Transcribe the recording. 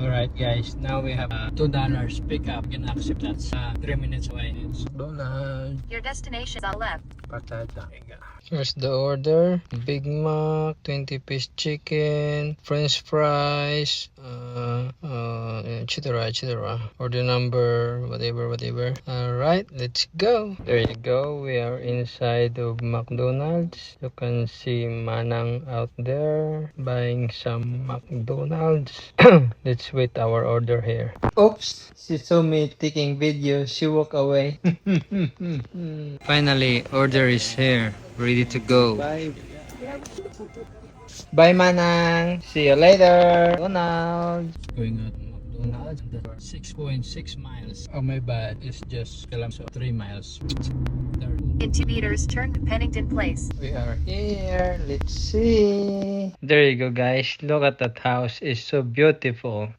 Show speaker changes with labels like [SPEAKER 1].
[SPEAKER 1] Alright guys, now we have $2 pickup. You can accept that. 3 minutes away. It's McDonald's.
[SPEAKER 2] Your destination is on the left.
[SPEAKER 1] Patata. Here's the order. Big Mac, 20-piece chicken, French fries, etc. Order number, whatever. Alright, let's go. There you go. We are inside of McDonald's. You can see Manang out there buying some McDonald's. Let's wait our order here. Oops! She saw me taking video. She walked away. Finally, order is here. Ready to go. Bye. Bye, Manang. See you later. McDonald's. Going out to McDonald's. 6.6 miles. Oh, my bad. It's just 3 miles.
[SPEAKER 2] In 2 meters, turn to Pennington Place.
[SPEAKER 1] We are here. Let's see. There you go, guys. Look at that house. It's so beautiful.